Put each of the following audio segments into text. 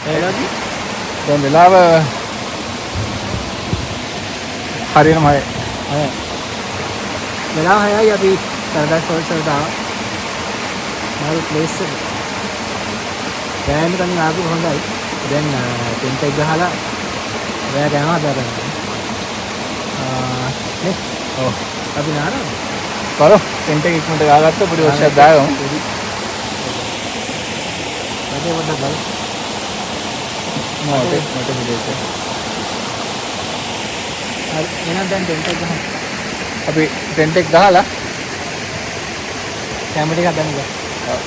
දැන් වෙලාව හරියටම 6. වෙලාව 6යි අපි පැරඩයිස් ෆෝල්ස් වලට ආවා. මාරු ප්ලේස් එක. දැන් කලින් ආපු හොඳයි. දැන් ටෙන්ට් එක ගහලා රෑ කෑම හදාගන්න. නේ? ඔව්. අපි නානවා. බලමු ටෙන්ට් එක ඉක්මනට ගහගත්ත පොඩි වර්ෂයක් දාගමු. මගේ පොඩ්ඩක් බලන්න. මොකද මට විදිහට. හරි එහෙනම් දැන් ටෙන්ට් එක ගහමු. අපි ටෙන්ට් එක ගහලා කැමරේ එකක් දැම්මද? ඔව්.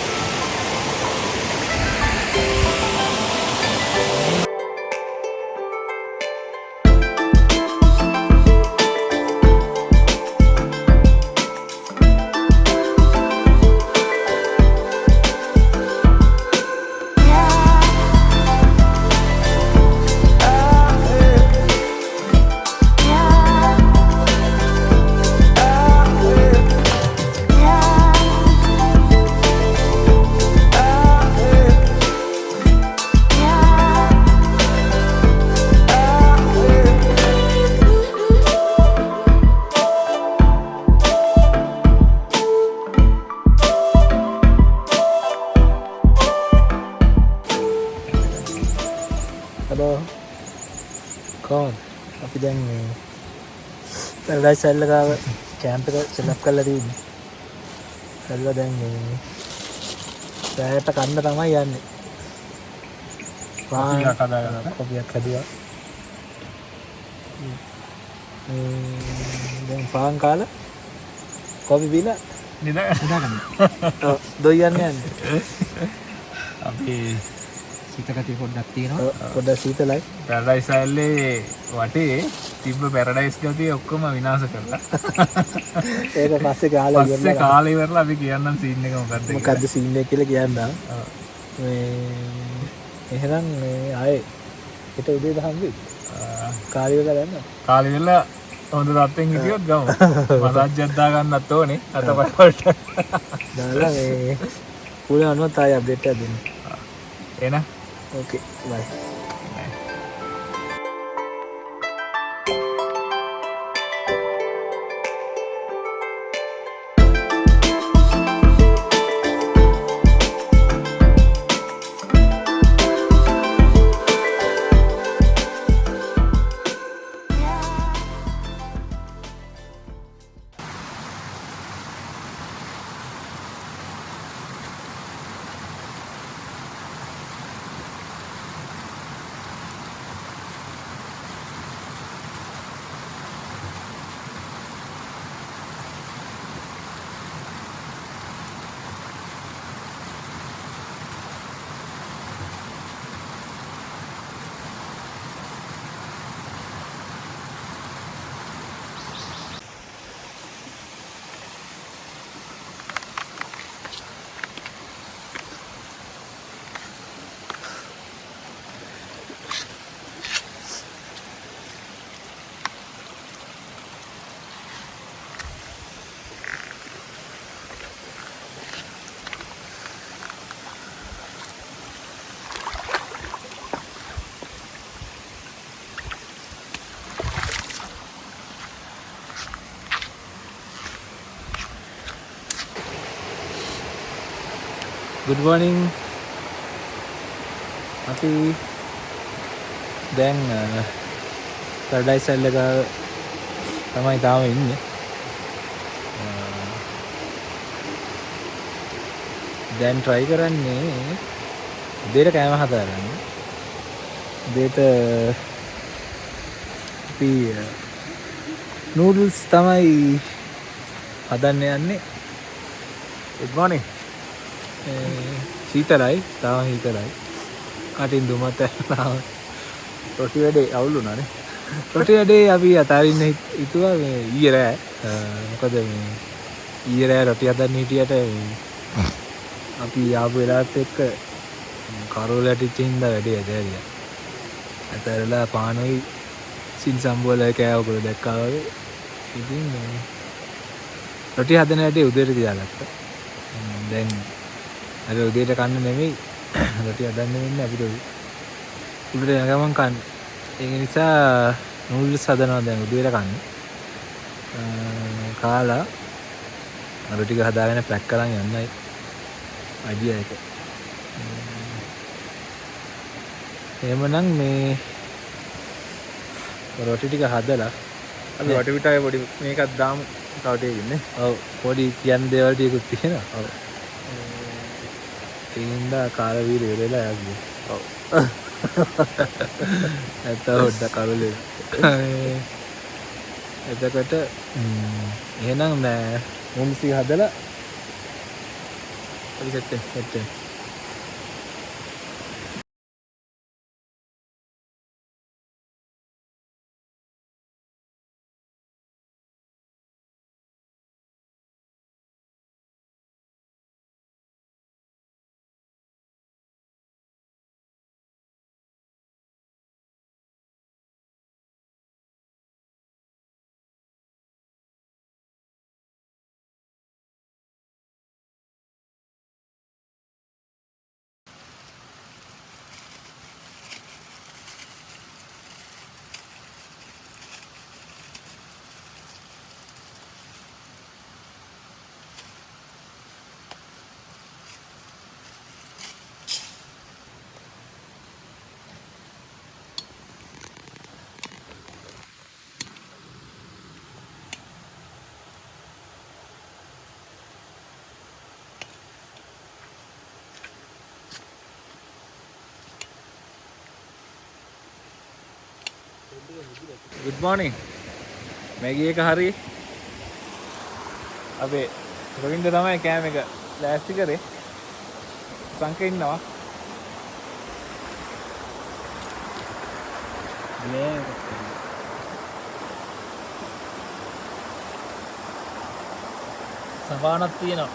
හලෝ කොහොමද? අපි දැන් මේ පැරඩයිස් සැල්ල ගාව කැම්ප් එක සෙටප් කරලා තියෙන්නේ. සැල්ල දැන් මේ රැයට කන්න තමයි යන්නේ. කොපියක් හදාගත්තා. කොපියක් හදුවා. දැන් පාන් කාලා කොපි බීලා නිදාගන්න. ඔව් දොයියන්නේ යන්නේ. අපි සීතකතිය පොඩ්ඩක් තියෙනවා. පොඩ්ඩක් සීතලයි. පැරඩයිස් ඇල්ලේ වටේ තිබ්බ පැරඩයිස් ගතිය ඔක්කොම විනාශ කරලා. ඒක පස්සේ කාලා ඉවරලා. පස්සේ කාලේ ඉවරලා අපි කියන්නම් සීන් එක මොකද්ද කියලා. මොකද්ද සීන් එක කියලා කියන්න. ඔව්. මේ එහෙනම් මේ ආයේ හෙට උදේට හම්බෙයි. කාලි වෙලා දැම්ම. කාලේ වෙලා හොඳ තත්ත්වෙන් හිටියොත් ගමු. මසාජ් එකක් දාගන්නත් ඕනේ අතපය වලට. දාලා මේ පුළේ අනුවත් ආයේ අප්ඩේට් එකක් දෙන්න. එන Okay, bye. Good morning. අපි දැන් පැරඩයිස් සැල් එක තමයි තාම ඉන්නේ. දැන් try කරන්නේ උදේට කෑම හදාගන්න. උදේට අපි noodles තමයි හදන්න යන්නේ. Good morning. සීතලයි තාම සීතලයි කටින් දුමත් ඇරලා රොටි වැඩේ අවුල් වුණානේ. රොටි වැඩේ අපි අතාරින්න හිතුවා මේ ඊයේ රෑ. මොකද මේ ඊයේ රෑ රොටි හදන්න හිටියට අපි ආපු වෙලාවත් එක්ක කරෝල ඇටිච්ච හින්දා වැඩේ ඇදහැරියා. ඇතැරලා පානොයි සිල් සම්බෝල කෑවකුල දැක්කා වගේ. ඉතින් රොටි හදන වැඩේ උදේට තියාගත්තා. දැන් අර උදේට කන්න නෙමෙයි රොටි හදන්න වෙන්නේ අපිට උඩට යන ගමන් කන්න. ඒක නිසා නූඩල්ස් හදනවා දැන් උදේ වෙලා කන්න. කාලා අර ටික හදාගෙන පැක් කරන් යන්නයි අයිඩියා එක. එහෙමනම් මේ රොටි ටික හදලා අපි වටි පිටාවේ පොඩි මේකක් දාමු තව ටිකකින් නේ. ඔව් පොඩි කියන්න දේවල් ටිකකුත් තියෙනවා. ඔව්. ඒකින්ද කාල වීර වෙලලා යන්නේ. ඔව්. නැත්නම් හොද්ද කරුලේ. එතකොට එහෙනම් නෑ මුන්සි හදලා අපි සෙට්. Good morning. Maggie එක හරි අපේ රවින්ද තමයි කෑම එක ලෑස්ති කරේ. සංක ඉන්නවා. සවානක් තියෙනවා.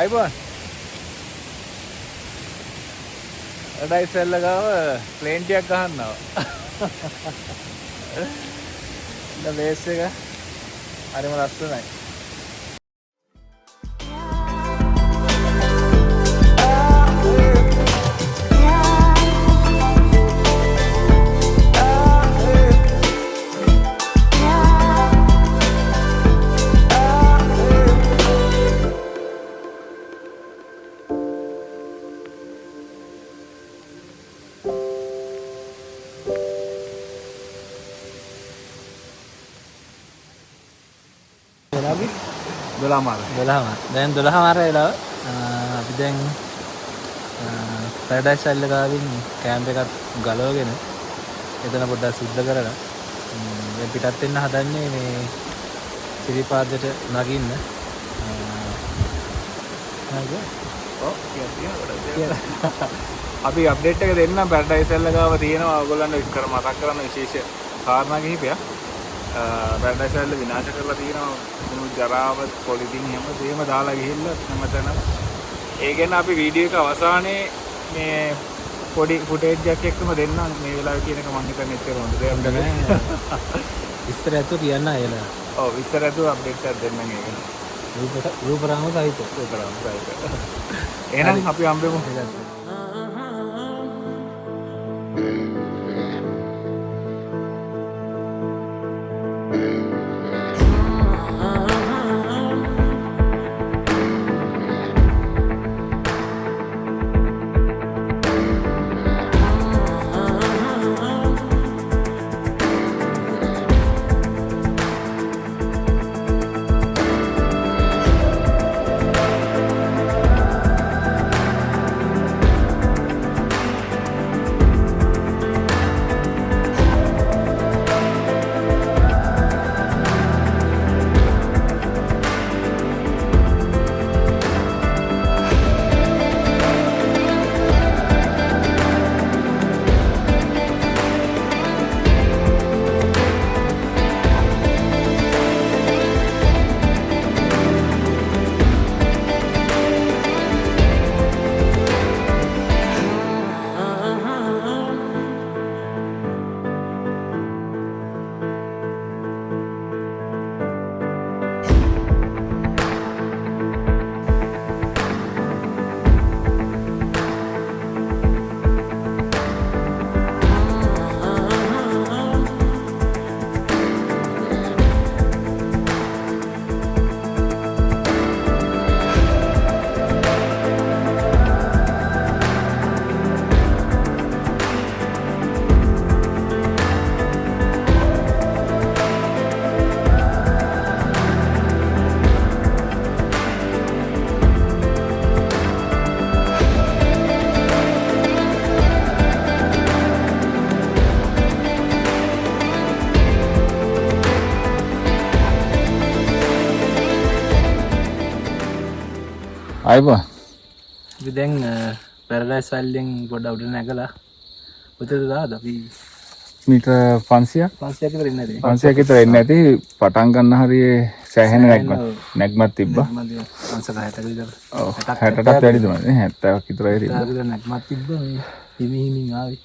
අයිබෝන් එඩයි සෙල්ල ගාව ප්ලේන් ටිකක් ගහන්නවා. ඉතින් බේස් එක හරිම ලස්සනයි. දැන් 12 වෙලාව අපි දැන් පැරඩයිස් සයිල් එක ගාවින් කැම්ප් එකක් ගලවගෙන එතන පොඩ්ඩක් සුද්ධ කරලා දැන් පිටත් වෙන්න හදන්නේ මේ සිරිපාදයට නගින්න. අපි අප්ඩේට් එක දෙන්න පැරඩයිස් එල්ල ගාව තියෙනවා ඔයගොල්ලන්ට විස්තර මතක් කරන්න විශේෂ කාරණා කිහිපයක්. පැරඩයිස් එල්ල විනාශ කරලා තියෙනවා මුළු ජරාව පොලිතින් හැම දාලා ගිහිල්ලා හැමතැනම. ඒ ගැන අපි වීඩියෝ එක අවසානයේ මේ පොඩි ෆුටේජ් එකක් එක්කම දෙන්න මේ වෙලාවේ කියන එක මම හිතන්නේ එච්චර හොඳ දෙයක් නෙවෙයි. විස්තර ඇතුව කියන්න අයලා. ඔව් විස්තර ඇතුව අප්ඩේට් එකක් දෙන්න මේක. රූපරාම සහිත. එහෙනම් අපි හම්බෙමු. අයිබෝ. අපි දැන් පැරඩයිස් වයිල්ඩෙන් පොඩ්ඩක් උඩ නැගලා උතට දාද අපි මීටර් 500ක් 500ක් විතර ඉන්නේ නැති. 500ක් විතර එන්නේ නැති පටන් ගන්න හරියේ සෑහෙන නැග්මක් තිබ්බා. අංශක 60ක විතර. ඔව් 60ටත් වැඩිද මන්නේ 70ක් විතරයි තිබ්බා. 60ක විතර නැග්මක් තිබ්බා මේ හිමින් ආවේ.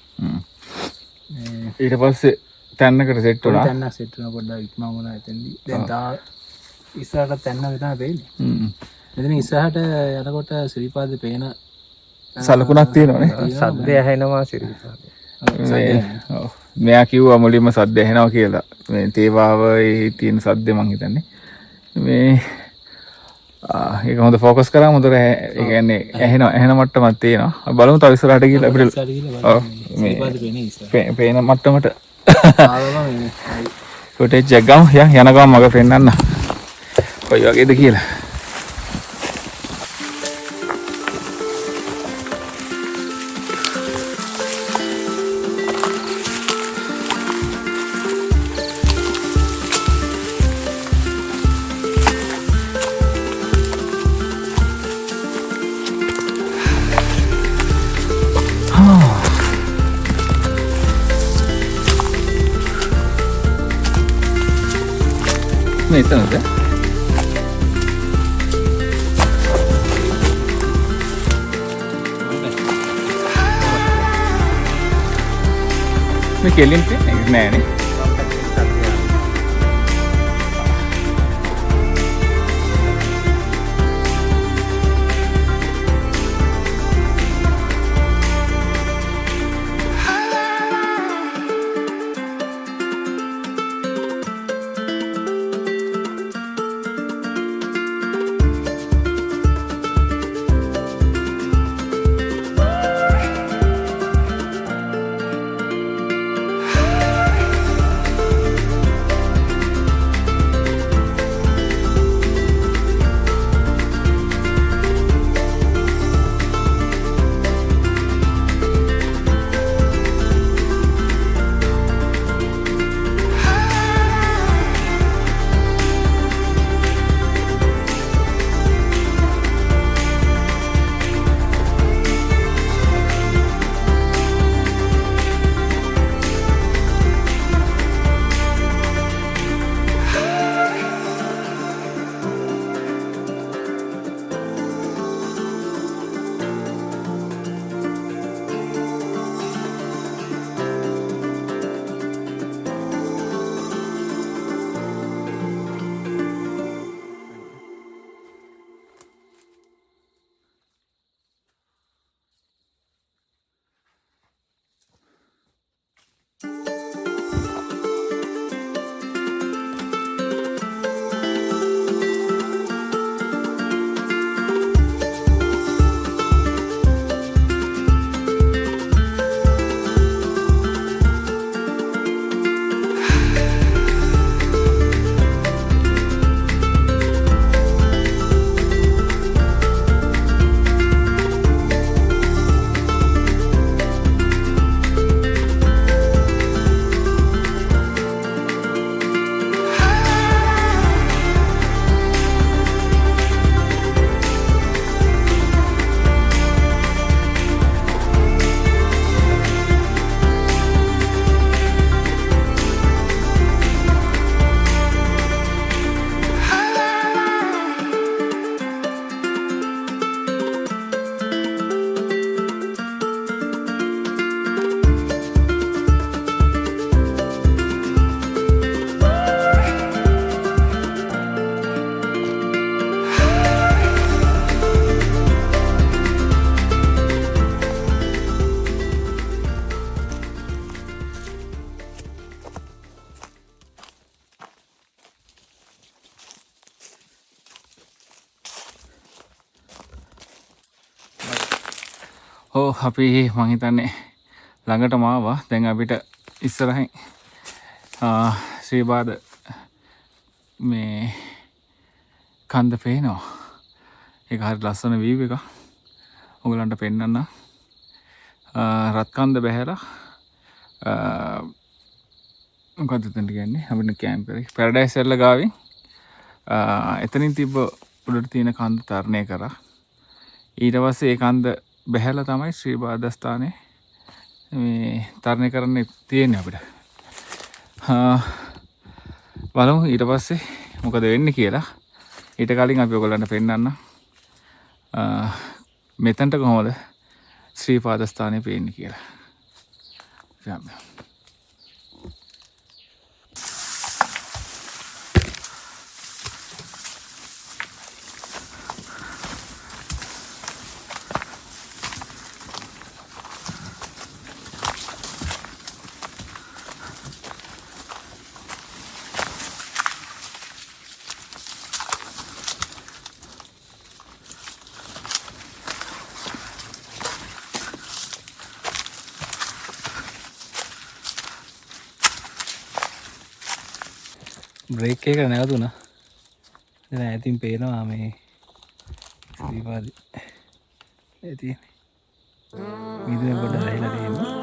ඊට පස්සේ තැන්නකට සෙට් වුණා. තැන්නක් සෙට් වුණා පොඩ්ඩක් ඉක්මන් වුණා එතෙන්දී. දැන් තා ඉස්සරහට තැන්න මෙතන පේන්නේ. මෙතන ඉස්සරහට යනකොට සිරිපාද පේන සලකුණක් තියෙනවානේ. සද්ද ඇහෙනවා සිරිපාද. ඔව්. මෙයා කිව්වා මුලින්ම සද්ද ඇහෙනවා කියලා. මේ තේවාවේ තියෙන සද්ද මං හිතන්නේ. මේ ඒක හොඳ ෆෝකස් කරාම හොඳට ඒ කියන්නේ ඇහෙන මට්ටමක් තියෙනවා. බලමු තව ඉස්සරහට ගිහලා අපිට ඔව් මේ පේන මට්ටමට ෆුටේජ් එක ගමු. යන ගමන් මග පෙන්නන්න. කොයි වගේද කියලා. එතනද මේ කෙලින් තියෙන්නේ නෑනේ. ඕ අපි මං හිතන්නේ ළඟටම ආවා. දැන් අපිට ඉස්සරහින් ශ්‍රීපාද මේ කන්ද පේනවා. ඒක හරි ලස්සන වීව් එකක්. ඔයගලන්ට පෙන්නන්න. රත් කන්ද බැහැලා මොකද්ද එතනට කියන්නේ? අපිට කැම්ප් එකේ පැරඩයිස් එල්ල ගාවින් එතනින් තිබ්බ උඩට තියෙන කන්ද තරණය කරා. ඊට පස්සේ ඒ කන්ද බැහැලා තමයි ශ්‍රීපාද ස්ථානේ මේ තරණය කරන්න තියෙන්නේ අපිට. බලමු ඊට පස්සේ මොකද වෙන්නේ කියලා. ඊට කලින් අපි ඔයගලන්ට පෙන්නන්න මෙතනට කොහොමද ශ්‍රීපාද ස්ථානේ පේන්නේ කියලා. යන්න. බ්‍රේක් එක නැවතුණා. දැන් ඈතින් පේනවා මේ ශ්‍රීපාදේ. ඒ තියෙන්නේ. මිදුනේ පොඩ්ඩක් ඇහිලා තියෙනවා.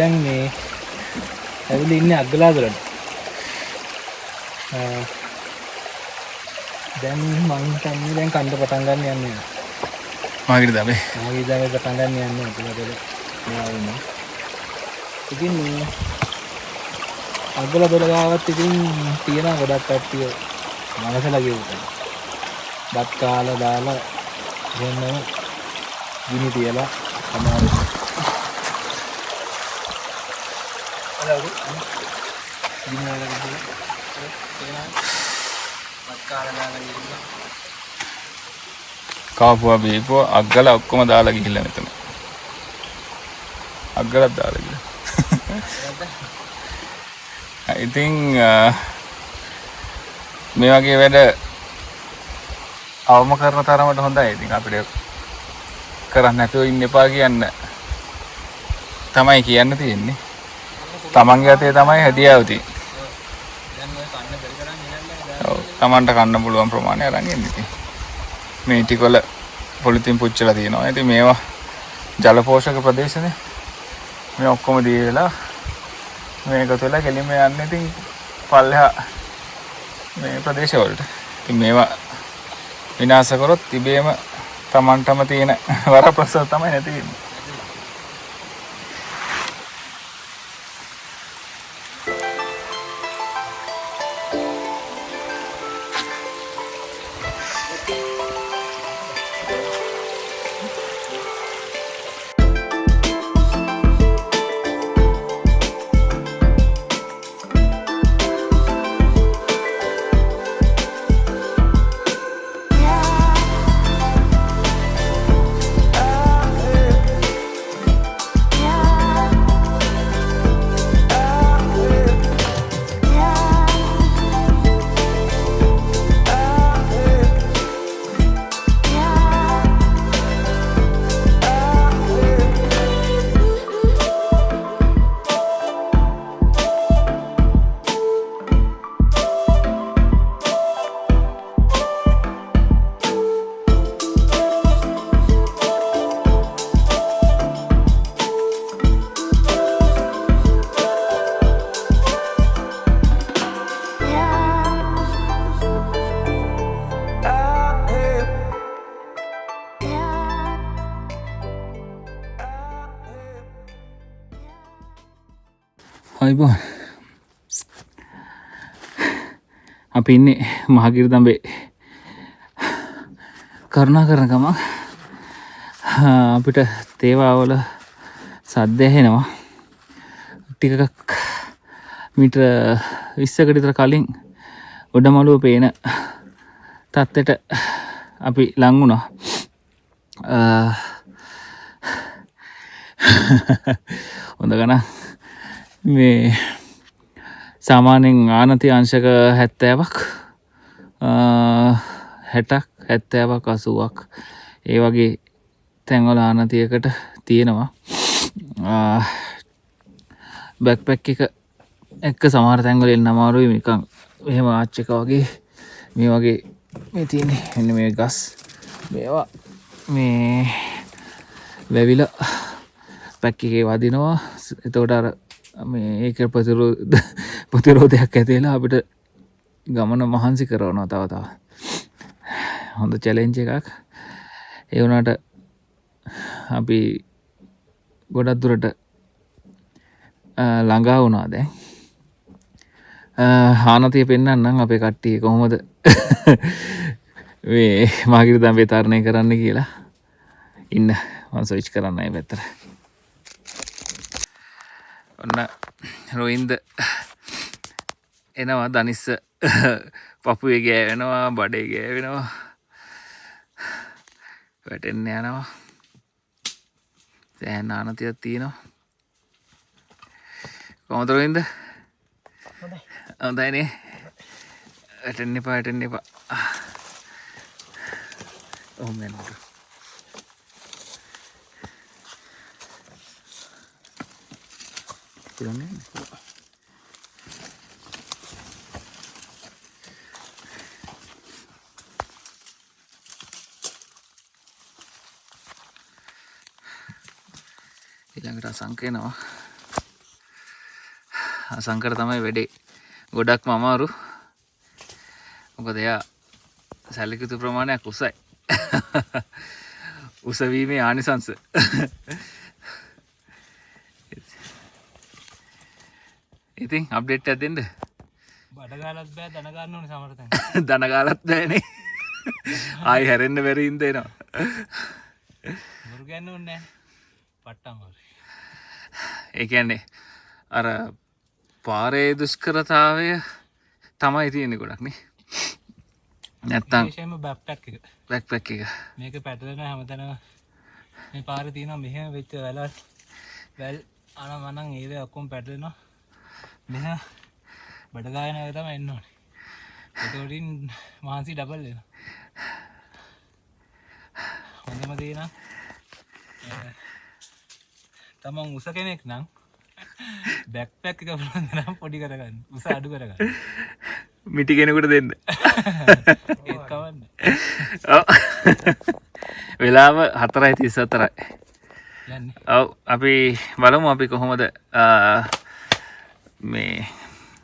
දැන් මේ ඇවිල්ලා ඉන්නේ අග්ගලාදරට. දැන් මං හිතන්නේ දැන් කන්ද පටන් ගන්න යන්නේ. මාගිරි දමේ. මාගිරි දමේ පටන් ගන්න යන්නේ අග්ගලාදර. මෙයා ඉන්නේ. ඉතින් මේ අග්ගලාදර ගාවත් ඉතින් තියෙන ගොඩක් කට්ටිය මනසලා ගියුවා. බත් කාලා දාලා වෙනම ගිනි තියලා තමයි කාපුවා බීපුවා අග්ගල ඔක්කොම දාලා ගිහිල්ලා මෙතන. අග්ගලත් දාලා ගිහිල්ලා. ඉතින් මේ වගේ වැඩ අවම කරන තරමට හොඳයි. ඉතින් අපිට කරන්න නැතුව ඉන්න එපා කියන්න තමයි කියන්න තියෙන්නේ. තමන්ගේ අතේ තමයි හැදියාව තියෙන්නේ. තමන්ට කන්න පුළුවන් ප්‍රමාණය අරන් ඉන්න ඉතින්. මේ ටිකවල පොලිතින් පුච්චලා තියෙනවා. ඉතින් මේවා ජල පෝෂක ප්‍රදේශනේ. මේ ඔක්කොම දීලා මේක තුළ කෙලින්ම යන්නේ ඉතින් පල්ලෙහා මේ ප්‍රදේශ වලට. ඉතින් මේවා විනාශ කරොත් තිබේම තමන්ටම තියෙන වරප්‍රසාද තමයි නැති වෙන්නේ. අයිබෝන් අපි ඉන්නේ මහගිරිදඹේ කරුණා කරන ගම අපිට තේවාවල සද්ද ඇහෙනවා ටිකක් මීටර 20කට විතර කලින් ඔඩමළුව පේන තත්ත්වයට අපි ලං වුණා හොඳ ගණන් මේ සාමාන්‍යයෙන් ආනති අංශක 70ක් 60ක් 70ක් 80ක් ඒ වගේ තැන්වල ආනතියකට තියෙනවා බෑක්පැක් එක එක්ක සමහර තැන්වල එන්න අමාරුයි නිකන් එහෙම ආච් එක වගේ මේ වගේ මේ තියෙන්නේ මෙන්න මේ ගස් මේවා මේ වැවිලා පැක් එකේ වදිනවා එතකොට අර මේ ඒක ප්‍රතිරෝධයක් ඇති වෙලා අපිට ගමන මහන්සි කරනවා තව තව හොඳ චැලෙන්ජ් එකක් ඒ වුණාට අපි ගොඩක් දුරට ළඟා වුණා දැන් ආනතිය පෙන්වන්නම් අපේ කට්ටිය කොහොමද මේ මහගිරිදඹේ තරණය කරන්න කියලා ඉන්න මම ස්විච් කරන්න ඒ පැත්තට ඔන්න රොයින්ද එනවා දනිස්ස පපුවේ ගෑවෙනවා බඩේ ගෑවෙනවා වැටෙන්න යනවා සෑහෙන ආනතියක් තියෙනවා කොහොමද රොයින්ද හොඳයිනේ වැටෙන්න එපා ඔහොම යනවා ඊළඟට අසංක එනවා අසංකට තමයි වැඩේ ගොඩක්ම අමාරු මොකද එයා සැලකියුතු ප්‍රමාණයක් උසයි උසවීමේ ආනිසංස ඉතින් අප්ඩේට් එකක් දෙන්න බඩ ගාලත් බෑ දන ගන්න ඕනේ සමහර තැන් දන ගාලත් බෑනේ ආයි හැරෙන්න බැරි ඉඳ එනවා මුරු ගන්න ඕනේ පට්ටම ඒ කියන්නේ අර පාරේ දුෂ්කරතාවය තමයි තියෙන්නේ ගොඩක් නේ නැත්තම් විශේෂයෙන්ම බෑක්පැක් එක මේක පැටලෙන හැමතැනම මේ පාරේ තියෙනවා මෙහෙම වෙච්ච වැල් අනමනම් ඒවේ ඔක්කොම පැටලෙනවා මෙහෙම බඩ ගායන එක තමයි එන්න ඕනේ ඒතකොටින් මහන්සි ඩබල් වෙනවා හොඳම දේ නම් තමන් උස කෙනෙක් නම් බෑක්පැක් එක පුළුවන් නම් පොඩි කරගන්න උස අඩු කරගන්න මිටි කෙනෙකුට දෙන්න ඒත් කවන්න වෙලාව 4:34යි යන්නේ ඔව් අපි බලමු අපි කොහොමද මේ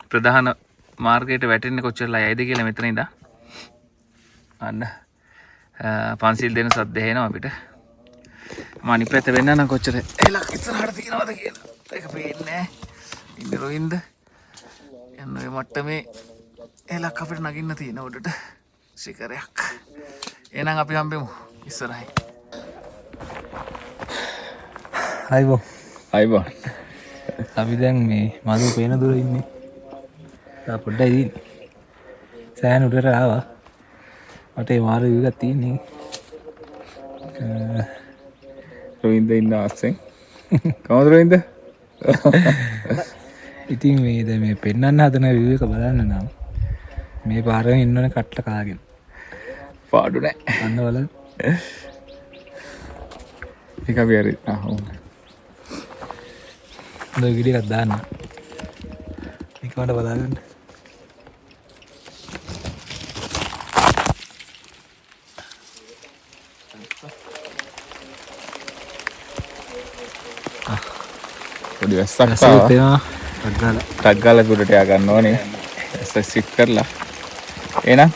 ප්‍රධාන මාර්ගයට වැටෙන්නේ කොච්චරලා යයිද කියලා මෙතන ඉඳන් අන්න පන්සිල් දෙන සද්ද එනවා අපිට මම අනිත් පැත්ත වෙන්න නම් කොච්චර එලක් ඉස්සරහට තියනවද කියලා ඒක පේන්නේ නැහැ ඉන්න රොයින්ද යන්න මේ මට්ටමේ එලක් අපිට නගින්න තියෙන උඩට ශිඛරයක් එහෙනම් අපි හම්බෙමු ඉස්සරහින් අයිබෝ අපි දැන් මේ මදුව පේන දුර ඉන්නේ තා පොඩ්ඩයි ඉන්නේ සෑහෙන උඩට ආවා මට ඒ මාරු විව් එකක් තියෙන්නේ රොයින්ද ඉන්න ආසෙන් කොහොමද රොයින්ද ඉතින් මේ දැන් මේ පෙන්වන්න හදන විව් එක බලන්න නම් මේ පාරෙන් ඉන්නෝනේ කට්ට කාගෙන පාඩු නැහැ අන්න බලන්න ඒක අපි හරි හොඳ වීඩියෝ එකක් දාන්න මේක මට බලාගන්න පොඩි වැස්සක් ආවා ටක් ගාලා උඩට යා ගන්න ඕනේ ඇස් සිට් කරලා එහෙනම්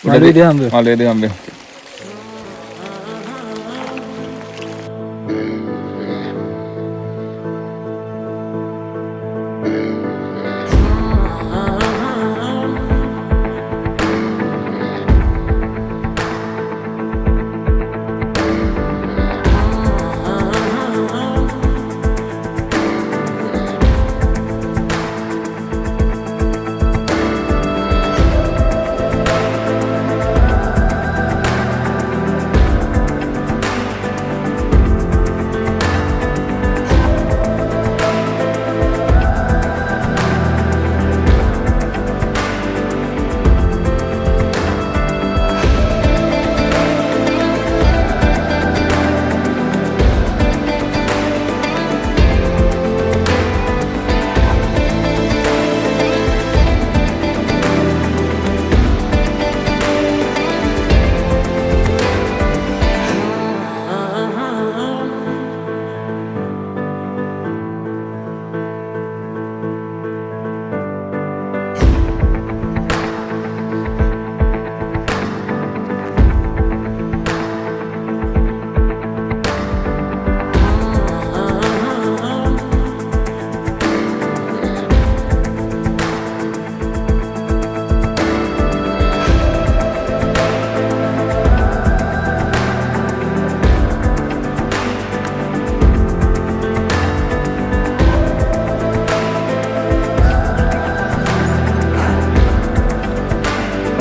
මළුවේදී හම්බෙමු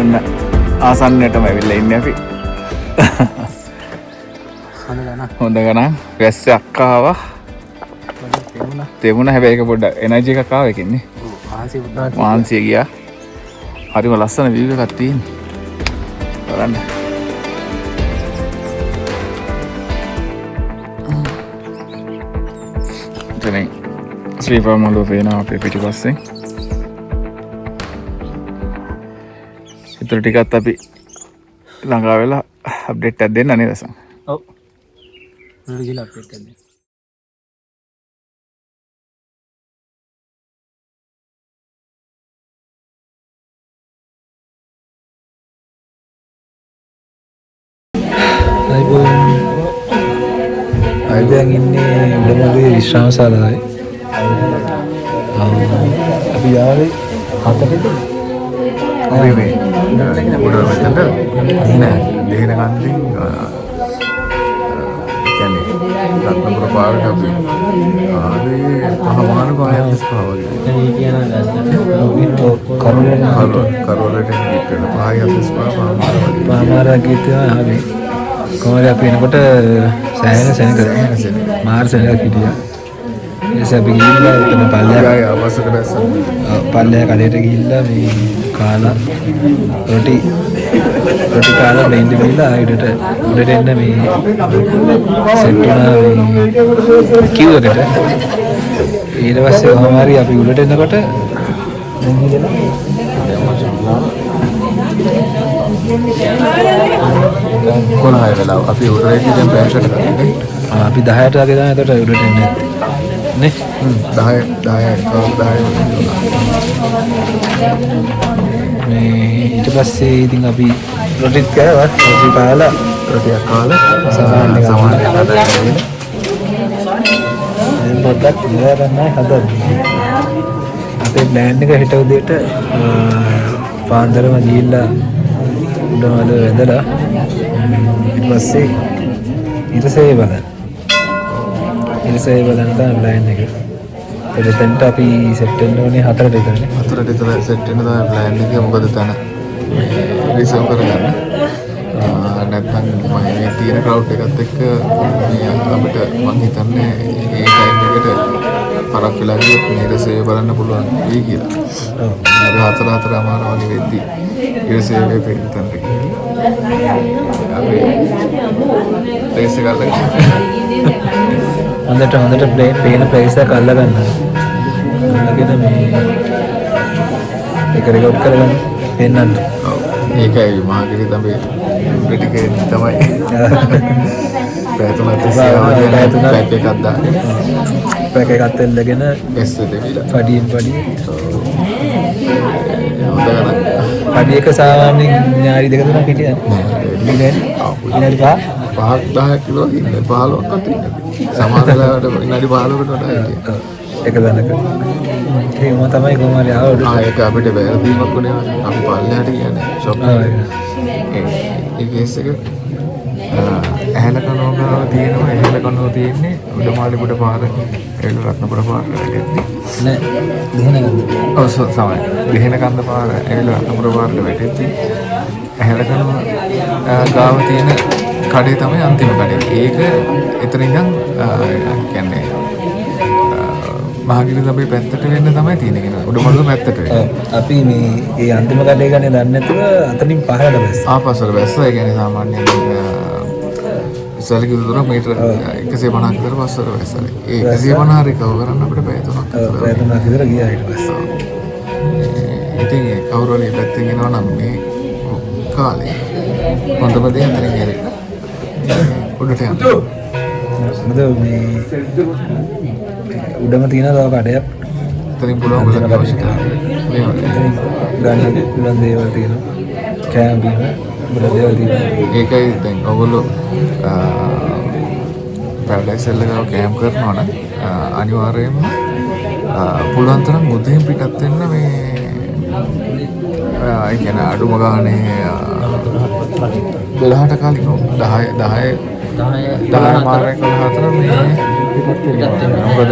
ඔන්න ආසන්නයටම ඇවිල්ලා ඉන්නේ අපි. හොඳ ගණන් වැස්සක් ආවා. තෙමුණ හැබැයි ඒක පොඩ්ඩක් එනර්ජි එකක් ආවා ඒකෙන්නේ. මාන්සිය ගියා. හරිම ලස්සන view එකක් තියෙනවා. බලන්න. දැන් ශ්‍රීපරමලුව පේනවා අපේ පිටිපස්සෙන්. ඒතර ටිකක් අපි ළඟා වෙලා අප්ඩේට් එකක් දෙන්න නේද සම්? ඔව්. උඩට ගිහලා අප්ඩේට් එකක් දෙන්න. දැන් ඉන්නේ උඩමළුවේ විශ්‍රාමශාලාවේ. අපි යාවේ 4ට අපි මේ උඩ මෙතනද නෑ දෙහින කන්දින් කියන්නේ රත්නපුර පාරට අපි ආවේ පහමාන පායස් පාවගේ. මේ කියන කරවලට ගිහින් පායස් පාමාර ගිහින් ආවේ. කොහොමද අපි එනකොට සෑහෙන සෙනඟ මාර සෙනඟ හිටියා. ඊට අපි ගිහිල්ලා එතන පල්ලෙහා අවසර බැස්සා. පල්ලෙහා කඩේට ගිහිල්ලා මේ කාලා රොටි කාලා බෙන්ඩ් බීලා ආයෙත් උඩට එන්න මේ සෙට් වුණා මේ කිව් එකට. ඊට පස්සේ කොහොම හරි අපි උඩට එනකොට කොහොමද වෙලා අපි උඩට දැන් බෑෂට කරන්නේ. අපි 10ට වගේ තමයි එතකොට උඩට එන්නේ නේ. 10 මේ ඊට පස්සේ ඉතින් අපි රොටිත් කෑවා. රොටි කාලා රොටියක් කාලා සමාන හදන්න. දැන් පොඩ්ඩක් ඉවරයි හදන්නේ. අපේ ප්ලෑන් එක හෙට උදේට පාන්දරම ගිහිල්ලා උඩමළුව වැදලා ඊට පස්සේ ඉරසේ බලන්න. ඉරසේ බලන්න තමයි ප්ලෑන් එක. එතෙන්ට අපි සෙට් වෙන්න ඕනේ 4ට විතරනේ. 4ට විතර සෙට් වෙන්න තමයි ප්ලෑන් එක. මොකද තන රිසර්ව් කරගන්න. නැත්නම් මම මේ තියෙන ක්‍රවුඩ් එකත් එක්ක මේ අපිට මම හිතන්නේ ඒ ටයිම් එකට පරක් වෙලා ගියොත් මේ ඉරසේ බලන්න පුළුවන් වෙයි කියලා. ඔව්. අපි 4 අමාර වගේ වෙද්දි ඉරසේ වෙපේ හිතන්න අපි ප්ලේස් එක අල්ලගෙන හොඳට පේන ප්ලේස් එක අල්ලගන්න. අල්ලගෙන මේ ඒක රෙකෝඩ් කරගන්න පෙන්නන්න. ඔව් ඒකයි මාගේ තමයි පිටිකේ තමයි පැතුමත් පැක් එකක් දාගෙන පැක් එකක් අල්ලගෙන එස් දෙවිලා පඩියෙන් පඩිය හොඳ ගණන් පඩි එක සාමාන්‍යයෙන් විනාඩි 2-3 හිටියන්නේ. විනාඩි 5 10 කිලෝ ඉන්නේ 15ක්වත් ඉන්නේ. සමහර වෙලාවට විනාඩි 15කට වඩා හිටියා. එක දණක. ඒකම තමයි කොහොමද ආවද? ඒක අපිට වැරදීමක් වුණේ. අපි පල්ලෙහාට කියන්නේ ෂොප් ඒ කේස් එක ඇහැල කනෝගාව තියෙනවා. ඇහැල කනෝ තියෙන්නේ උඩමාලිපුර පාර ඒල රත්නපුර පාර වැටෙන්නේ නෑ දෙහනකන්ද. ඔව් සමයි දෙහනකන්ද පාර ඒල රත්නපුර පාරට වැටෙන්නේ. ඇහැල කනෝ ගාව තියෙන කඩේ තමයි අන්තිම කඩේ. ඒක එතන ඉඳන් කියන්නේ මහගිරි දබේ පැත්තට වෙන්න තමයි තියෙන්නේ කියන උඩමළුව පැත්තට වෙන්න. අපි මේ ඒ අන්තිම කඩේ ගන්නේ දන්නේ නැතුව අතනින් පහළට බැස්සා. ආපස්සට බැස්සා. ඒ කියන්නේ සාමාන්‍යයෙන් ඉස්සෙල්ලා කිව්ව දුර මීටර 150ක් විතර පස්සට බැස්සා. ඒ 150 රිකවර් කරන්න අපිට පැය 3ක් විතර. පැය 3ක් විතර ගියා ඊට පස්සේ. ඉතින් කවුරු හරි පැත්තෙන් එනවා නම් මේ කාලේ හොඳම දේ අතරින් ගිහලා උඩට යන්න. මොකද මේ උඩම තියෙන තව කඩයක් එතනින් පුළුවන් බලන්න අවශ්‍ය නැහැ. ගන්න පුළුවන් දේවල් තියෙනවා. කෑම බීම පුළුවන් දේවල් තියෙනවා. ඒකයි දැන් ඔයගොල්ලෝ පැරඩයිස් එකක කැම්ප් කරනවා නම් අනිවාර්යයෙන්ම පුළුවන් තරම් උදේන් පිටත් වෙන්න මේ ඒ කියන්නේ අඩුම ගානේ 12ට කලින් 10 මාරේ 14 මේ පිටත් වෙනවා. මොකද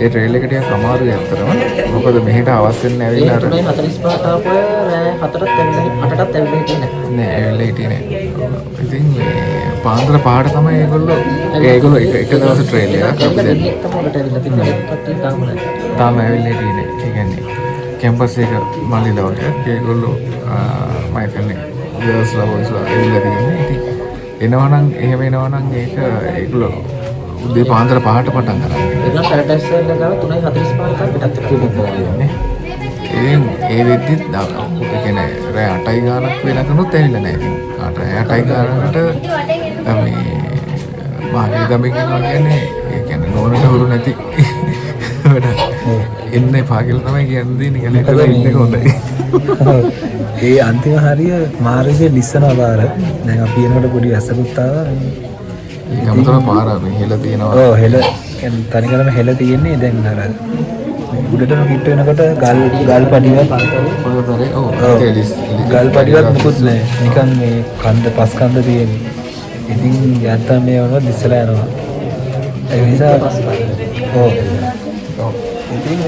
ඒ ට්‍රේල් එක ටිකක් අමාරුයි අතරම. මොකද මෙහෙට අවශ්‍ය නැහැ ඇවිල්ලා අර 3:45ට ආපුව රෑ 4ටත් ඇවිල්ලා 8ටත් ඇවිල්ලා හිටියේ නැහැ. නෑ ඇවිල්ලා හිටියේ නෑ. ඉතින් මේ පාන්දර 5ට තමයි ඒගොල්ලෝ එක දවස් ට්‍රේල් එකක් අපි දැන් තමයි ඇවිල්ලා තින්නේ. කට්ටිය තාම නැහැ. තාම ඇවිල්ලා හිටියේ නෑ. ඒ කියන්නේ කැම්පස් එක මල්ලිලා වගේ ඒගොල්ලෝ මම කියන්නේ ගර්ල්ස්ලා බොයිස්ලා ඇවිල්ලා තියෙන්නේ. ඉතින් එනවනම් එහෙම එනවනම් ඒක ඒගොල්ලෝ උදේ පාන්දර 5ට පටන් ගන්නවා. එනවා පැරඩයිස් එක ගාව 3:45ට පිටත් වෙනවා. ඉතින් ඒ වෙද්දිත් ඒ කියන්නේ රෑ 8යි ගානක් වෙනකනුත් ඇවිල්ලා නැහැ. ඉතින් රෑ 8යි ගානකට මේ මාගේ ගමෙන් යනවා කියන්නේ ඒ කියන්නේ නෝනට හුරු නැති වැඩ. එන්න එපා කියලා තමයි කියන්නේ. නිකන් හිටලා ඉන්න එක හොඳයි. ඒ අන්තිම හරිය මාර්ගයේ ලිස්සනවා පාර. දැන් අපි එනකොට පොඩි ඇසකුත් ආවා. ඒක අමතර පාර මේ හෙල තියෙනවා. ඔව් හෙල තනිකරම හෙල තියෙන්නේ දැන් අර උඩටම කිට්ට වෙනකොට ගල් පඩියක් පොළොතරේ ඔව් ගල් පඩියක් මුකුත් නැහැ. නිකන් මේ කන්ද පස් කන්ද තියෙන්නේ. ඉතින් යන්තම් මේ වුණොත් ඉස්සලා යනවා. ඒ නිසා ඔව් ඉතින්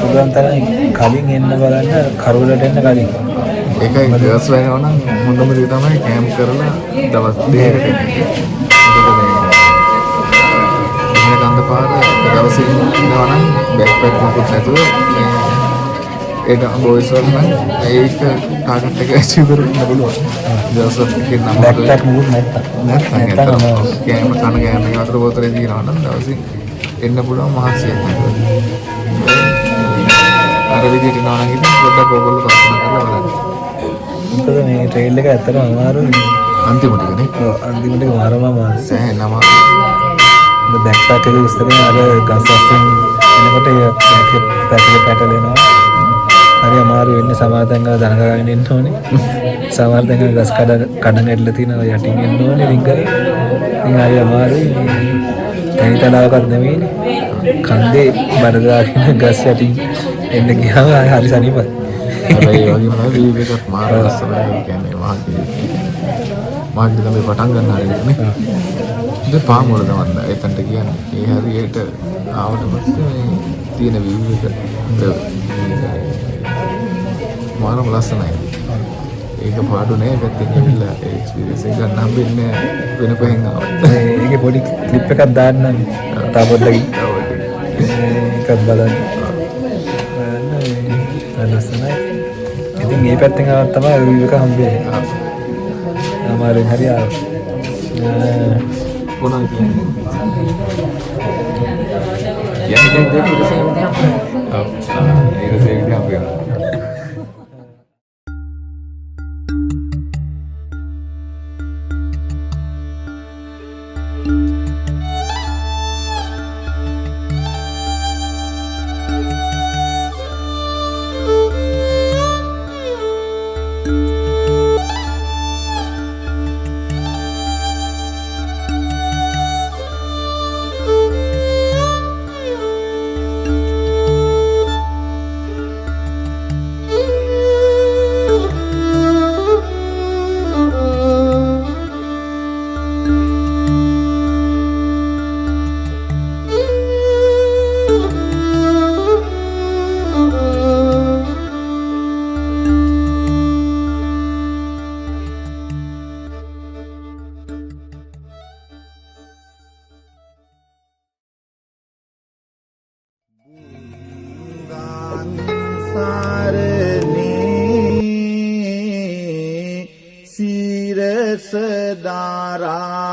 පුළුවන් තරම් කලින් එන්න බලන්න කරුවලට එන්න කලින්. ඒකයි දවස් වෙනවා නම් හොඳම දේ තමයි කැම්ප් කරලා දවස් දෙකකට එන්න. මොකද මේ කන්ද පාර දවසේ ඉන්නවා නම් බෑක්පැක් මොකුත් නැතුව මේ ඒක බොයිස් වල නම් ඒක ටාගට් එක ඇචීව් කරගන්න පුළුවන්. දවස් දෙකකින් නම් බෑක්පැක් මොකුත් නැත්තම් කෑම කන කෑම එක වතුර බෝතලේ තියනවා නම් දවසින් එන්න පුළුවන් මහත්සියක් නේද? අර විදිහට යනවා නම් ඉතින් පොඩ්ඩක් ඕගොල්ලෝ කල්පනා කරලා බලන්න. මොකද මේ ට්‍රේල් එක ඇත්තටම අමාරුයි. අන්තිමට නේ. ඔව් අන්තිමට මාරම අමාරුයි. සෑහෙනම බෑක්පැක් එක උස්සගෙන අර ගස් අස්සෙන් එනකොට ඒ බෑක්පැක් පැටලෙනවා. හරි අමාරු වෙන්නේ සමාදන් ගාව දනක ගාගෙන ඉන්න ඕනේ. සමහර දැන් ගස් කඩ නැట్లా තියෙනවා යටින් එන්න ඕනේ රින්ග් කරේ. ඉතින් හරි අමාරුයි. තනි තලාවකත් නෙමෙයිනේ. කන්දේ බඩ දාගෙන ගස් යටින් එන්න ගියාම හරි සනීපයි. හැබැයි ඒ වගේම තමයි වීව් එකක් මාර ලස්සනයි. කියන්නේ මාගේ තමයි පටන් ගන්න හරියන්නේ. ඉතින් පාම් වල ගමන්න එතනට කියන්නේ. ඒ හරියට ආවට පස්සේ මේ තියෙන වීව් එක මාරම ලස්සනයි. ඒක පාඩු නෑ පැත්තෙන් ගිහිල්ලා ඒ එක්ස්පීරියන්ස් එක ගන්න හම්බෙන්නේ වෙන කොහෙන් ආවත්. ඒකේ පොඩි ක්ලිප් එකක් දාන්නම්. තා පොඩ්ඩක් ඒකත් බලන්න. ලස්සනයි. ඉතින් මේ පැත්තෙන් ආවත් තමයි රිව්යු එක හම්බෙන්නේ. අමාරුයි හරි ආවා. මොනවද කියන්නේ? ඒක සේවිද හම්බෙනවා. සිරස දාරාගෙන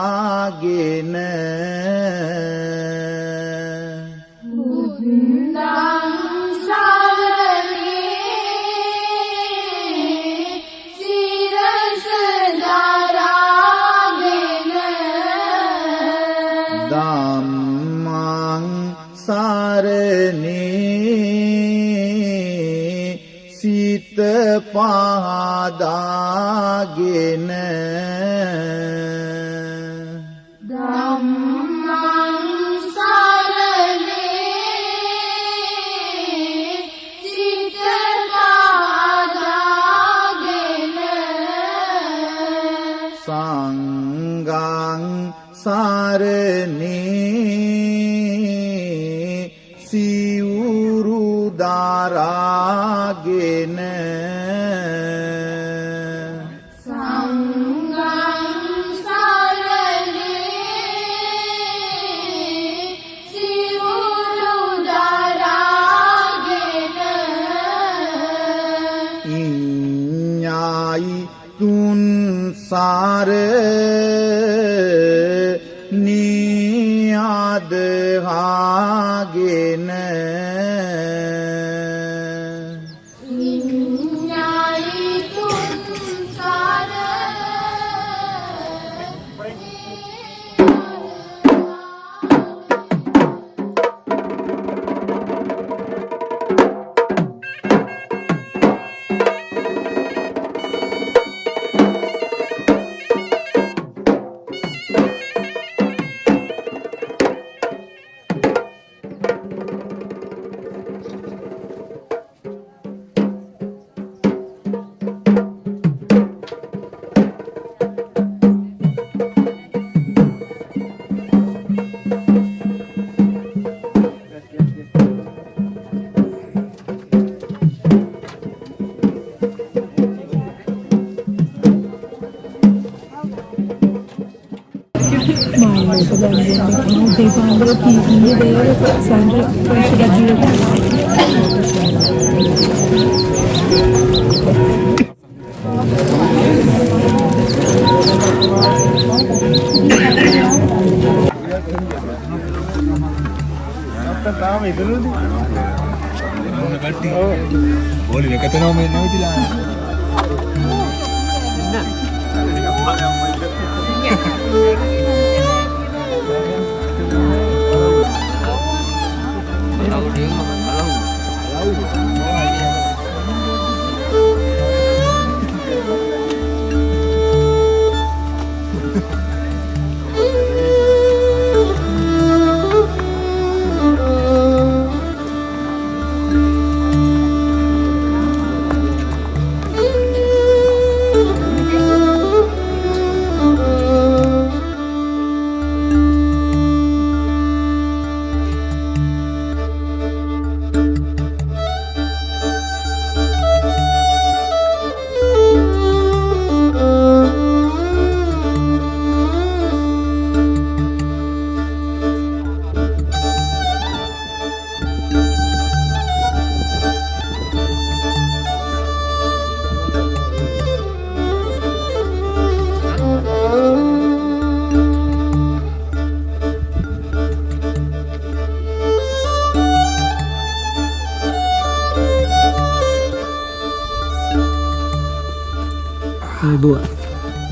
ධම්මං සරණේ සිත පහදාගෙන ධම්මං සරණේ සිත පහදාගෙන සංඝං සරණේ වාගෙන සංගම් සරණේ සිවුරු දරාගෙන ඉඤ්ඤායි තුන් සාර නියාදහාගෙන ඉඤ්ඤායි තුන් සාර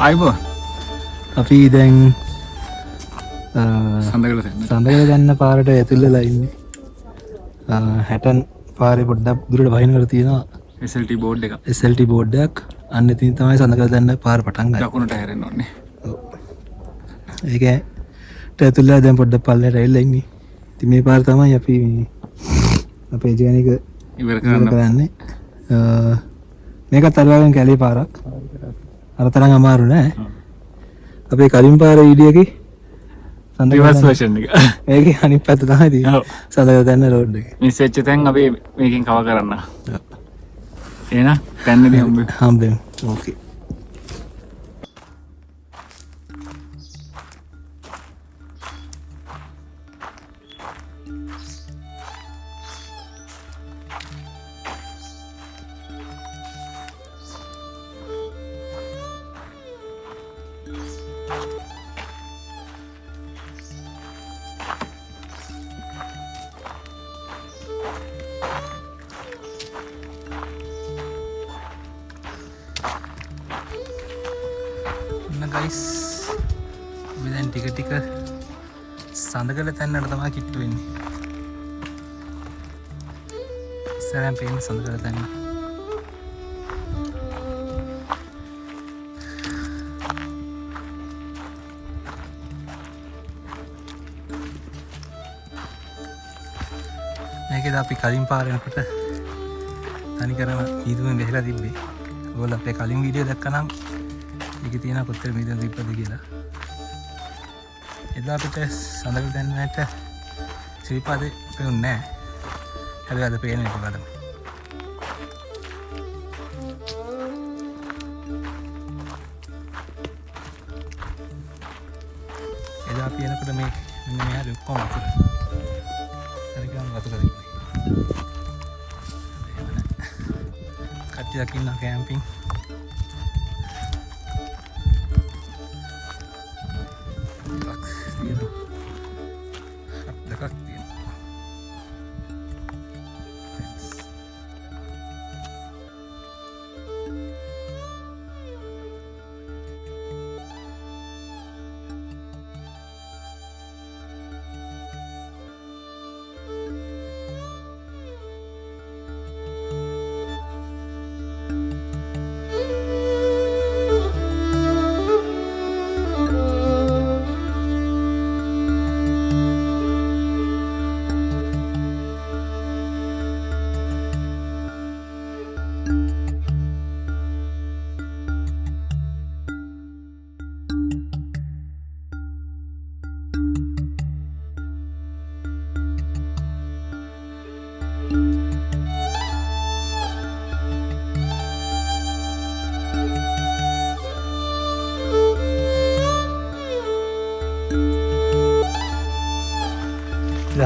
අයිබෝ අපි දැන් සඳකල ගන්න පාරට ඇතුල්ලලා ඉන්නේ හැටන් පාරේ පොඩ්ඩක් දුරට බහින කර තියෙනවා SLT බෝඩ් එක SLT බෝඩ් එකක් අන්න ඉතින් තමයි සඳකල ගන්න පාර පටන් ගන්නේ දකුණට හැරෙන්න ඕනේ ඒක ඇතුල්ලා දැන් පොඩ්ඩක් පල්ලෙහාට ඇවිල්ලා ඉන්නේ ඉතින් මේ පාර තමයි අපි අපේ ජර්නි එක ඉවර කරන්නේ මේකත් අරවාගෙන කැලේ පාරක් අර තරම් අමාරු නෑ අපේ කලින් පාර වීඩියෝ එකේ රිවර්ස් version එක ඒකේ අනිත් පැත්ත තමයි තියෙන්නේ ඔව් සඳකල දැන්න රෝඩ් එකේ මිස් වෙච්ච තැන් අපි මේකෙන් කවර් කරන්න එහෙනම් තැන්නදී හම්බෙමු ඕකේ ගයිස් අපි දැන් ටික ටික සඳකල තැන්නට තමයි කිට්ටු වෙන්නේ ඉස්සරහන් පේන සඳකල තැන්න මේකද අපි කලින් පාර යනකොට තනි කරම ඊදුවෙන් ගහලා තිබ්බේ ඔයාලා අපේ කලින් වීඩියෝ දැක්කනම් ඒක තියෙන කොච්චර මීටර තිබ්බද කියලා එදා අපිට සඳකල දැන්නට ශ්‍රීපාදේ පෙවුන්නේ නැහැ හැබැයි අද පේන එක බලමු අපි එනකොට මේ මෙන්න මෙහාට ඔක්කොම වතුර. හරි ගමන් වතුර දින්නේ. කට්ටියක් ඉන්නවා කැම්පින්. දෙකක් තියෙනවා.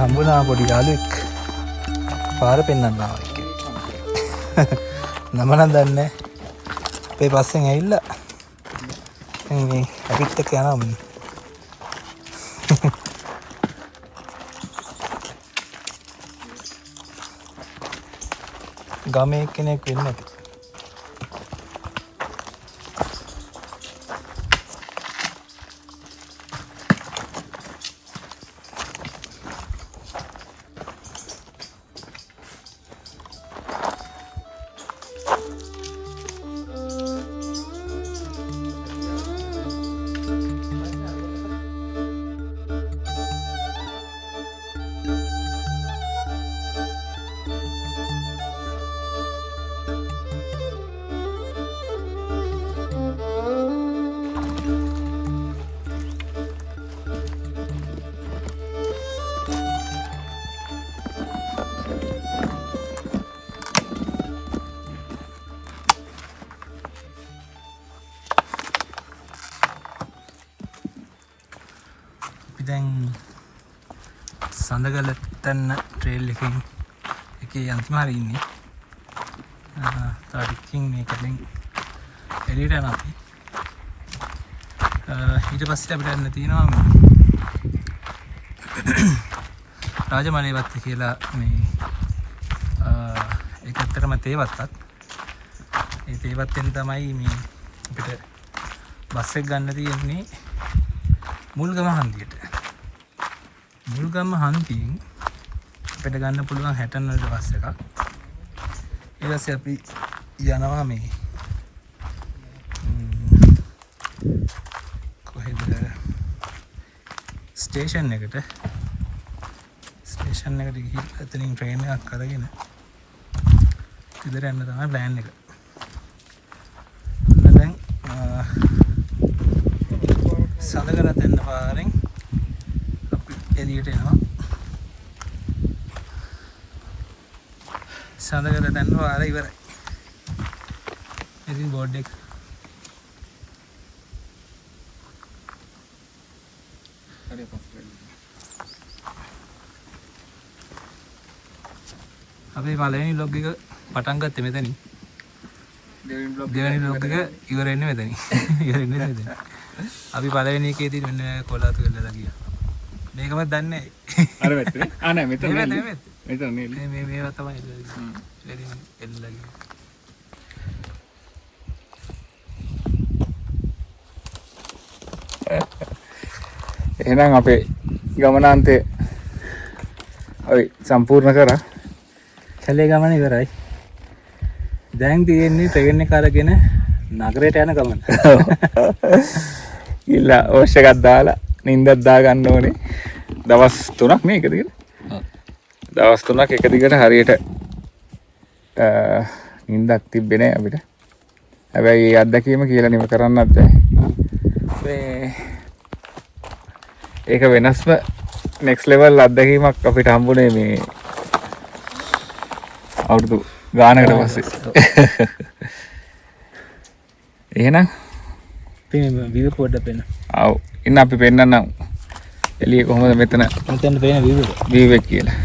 හම්බුනා පොඩි යාළුවෙක් පාර පෙන්වන්න ආවා එක්කෙනෙක්. නම නම් දන්නේ නැහැ. අපේ පස්සෙන් ඇවිල්ලා දැන් මේ අපිත් එක්ක යනවා මේ. ගමේ කෙනෙක් වෙන්න ඇති. දැන් සඳගලතන්න ට්‍රේල් එකේ අන්තිම හරිය ඉන්නේ. තාටිකින් මේකෙන් එළියට යනවා අපි. ඊට පස්සේ අපිට යන්න තියෙනවා රාජමලේවත්ත කියලා මේ ඒක ඇත්තටම තේවත්තක්. ඒ තේවත්තෙන් තමයි මේ අපිට බස් එක ගන්න තියෙන්නේ මුල්ගම හන්දියට. මුල්ගම හන්දියෙන් අපිට ගන්න පුළුවන් 60 වලට බස් එකක්. ඊට පස්සේ අපි යනවා මේ කොහෙද ස්ටේෂන් එකට. ස්ටේෂන් එකට ගිහින් එතනින් ට්‍රේන් එකක් අරගෙන ඉදර යන්න තමයි ප්ලෑන් එක. දැන් සඳගලතැන්න පාරෙන් අපි එළියට එනවා. සඳගලතැන්න පාර ඉවරයි. ඉතින් බෝඩ් එක අපේ පළවෙනි බ්ලොග් එක පටන් ගත්තේ මෙතනින්. දෙවෙනි බ්ලොග් එක ඉවර වෙන්නේ මෙතනින්. ඉවර වෙන්නේ මෙතනින්. අපි පළවෙනි එකේදී මෙන්න කොලාතු වෙලලා ගියා. මේකම දන්නේ නැහැ. අර වැත්තේ. නෑ මෙතන මෙතන නේ. නෙමෙයි. මෙතන නේ. මේවා තමයි එල්ලලා ගියා. එහෙනම් අපේ ගමනාන්තේ ඔයි සම්පූර්ණ කරා. කැලේ ගමන ඉවරයි. දැන් තියෙන්නේ ට්‍රේන් එක අරගෙන නගරයට යන ගමන. ගිල්ලා ඕෂ් එකක් දාලා නිින්දක් දා ගන්න ඕනේ. දවස් 3ක් නේ එක දිගට. දවස් 3ක් එක දිගට හරියට නිින්දක් තිබ්බේ නෑ අපිට. හැබැයි ඒ අත්දැකීම කියලා නිම කරන්නත් බෑ. මේ ඒක වෙනස්ම නෙක්ස්ට් ලෙවල් අත්දැකීමක් අපිට හම්බුනේ මේ අවුරුදු ගානකට පස්සේ. එහෙනම් අපි මේ වීව පොඩ්ඩක් පෙන්න. ආව් ඉන්න අපි පෙන්නන්නම් එළිය කොහොමද මෙතන මෙතෙන් පේන view එක. view එක කියලා.